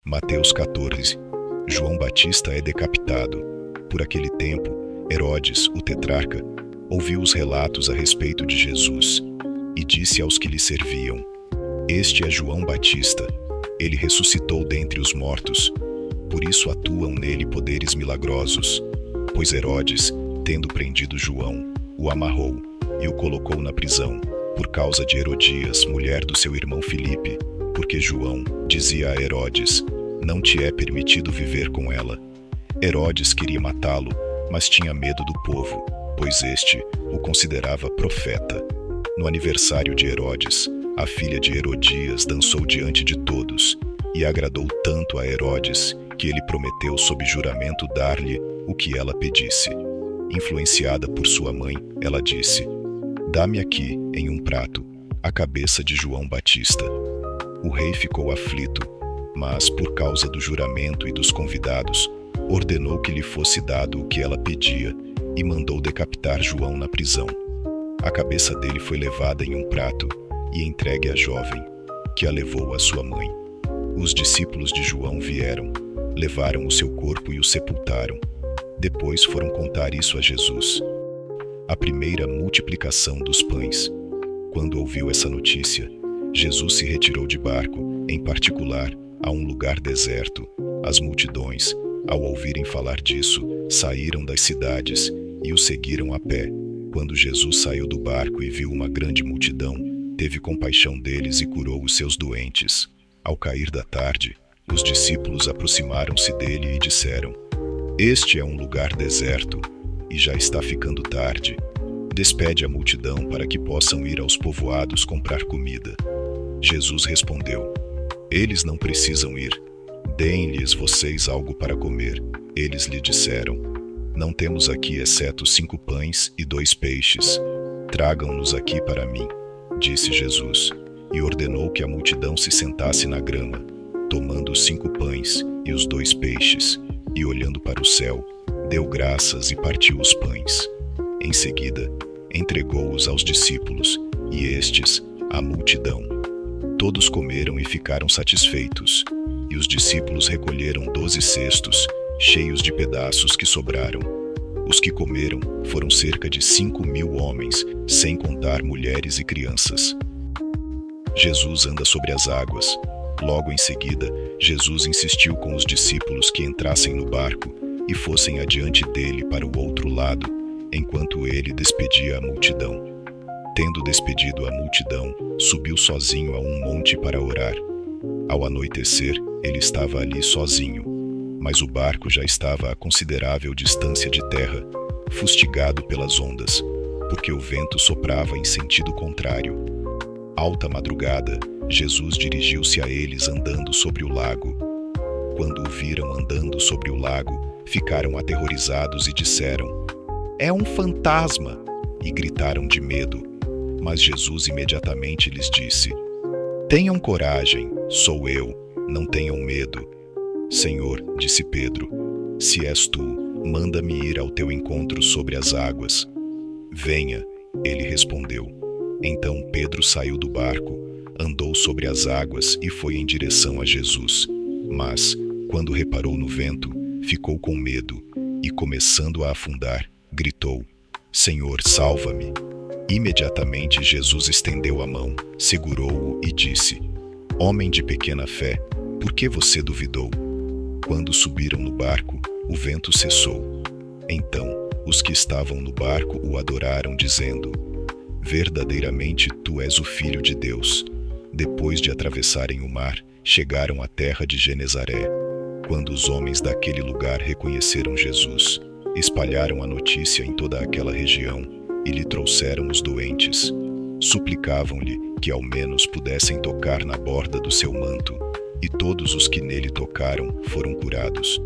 Mateus 14. João Batista é decapitado. Por aquele tempo, Herodes, o tetrarca, ouviu os relatos a respeito de Jesus e disse aos que lhe serviam: Este é João Batista. Ele ressuscitou dentre os mortos. Por isso atuam nele poderes milagrosos. Pois Herodes, tendo prendido João, o amarrou e o colocou na prisão, por causa de Herodias, mulher do seu irmão Filipe, porque João dizia a Herodes: Não te é permitido viver com ela. Herodes queria matá-lo, mas tinha medo do povo, pois este o considerava profeta. No aniversário de Herodes, a filha de Herodias dançou diante de todos, e agradou tanto a Herodes que ele prometeu sob juramento dar-lhe o que ela pedisse. Influenciada por sua mãe, ela disse: Dá-me aqui, em um prato, a cabeça de João Batista. O rei ficou aflito, mas, por causa do juramento e dos convidados, ordenou que lhe fosse dado o que ela pedia e mandou decapitar João na prisão. A cabeça dele foi levada em um prato e entregue à jovem, que a levou à sua mãe. Os discípulos de João vieram, levaram o seu corpo e o sepultaram. Depois foram contar isso a Jesus. A primeira multiplicação dos pães. Quando ouviu essa notícia, Jesus se retirou de barco, em particular, a um lugar deserto. As multidões, ao ouvirem falar disso, saíram das cidades e o seguiram a pé. Quando Jesus saiu do barco e viu uma grande multidão, teve compaixão deles e curou os seus doentes. Ao cair da tarde, os discípulos aproximaram-se dele e disseram: Este é um lugar deserto, e já está ficando tarde. Despede a multidão para que possam ir aos povoados comprar comida. Jesus respondeu: Eles não precisam ir. Deem-lhes vocês algo para comer. Eles lhe disseram: Não temos aqui exceto 5 pães e 2 peixes. Tragam-nos aqui para mim, disse Jesus, e ordenou que a multidão se sentasse na grama, tomando os 5 pães e os 2 peixes, e olhando para o céu, deu graças e partiu os pães. Em seguida, entregou-os aos discípulos, e estes, à multidão. Todos comeram e ficaram satisfeitos, e os discípulos recolheram 12 cestos, cheios de pedaços que sobraram. Os que comeram foram cerca de 5.000 homens, sem contar mulheres e crianças. Jesus anda sobre as águas. Logo em seguida, Jesus insistiu com os discípulos que entrassem no barco e fossem adiante dele para o outro lado, enquanto ele despedia a multidão. Tendo despedido a multidão, subiu sozinho a um monte para orar. Ao anoitecer, ele estava ali sozinho, mas o barco já estava a considerável distância de terra, fustigado pelas ondas, porque o vento soprava em sentido contrário. Alta madrugada, Jesus dirigiu-se a eles andando sobre o lago. Quando o viram andando sobre o lago, ficaram aterrorizados e disseram: É um fantasma! E gritaram de medo. Mas Jesus imediatamente lhes disse: Tenham coragem, sou eu, não tenham medo. Senhor, disse Pedro, se és tu, manda-me ir ao teu encontro sobre as águas. Venha, ele respondeu. Então Pedro saiu do barco, andou sobre as águas e foi em direção a Jesus. Mas, quando reparou no vento, ficou com medo e, começando a afundar, gritou: Senhor, salva-me! Imediatamente Jesus estendeu a mão, segurou-o e disse: Homem de pequena fé, por que você duvidou? Quando subiram no barco, o vento cessou. Então, os que estavam no barco o adoraram, dizendo: Verdadeiramente tu és o Filho de Deus. Depois de atravessarem o mar, chegaram à terra de Genezaré. Quando os homens daquele lugar reconheceram Jesus, espalharam a notícia em toda aquela região e lhe trouxeram os doentes. Suplicavam-lhe que ao menos pudessem tocar na borda do seu manto, e todos os que nele tocaram foram curados.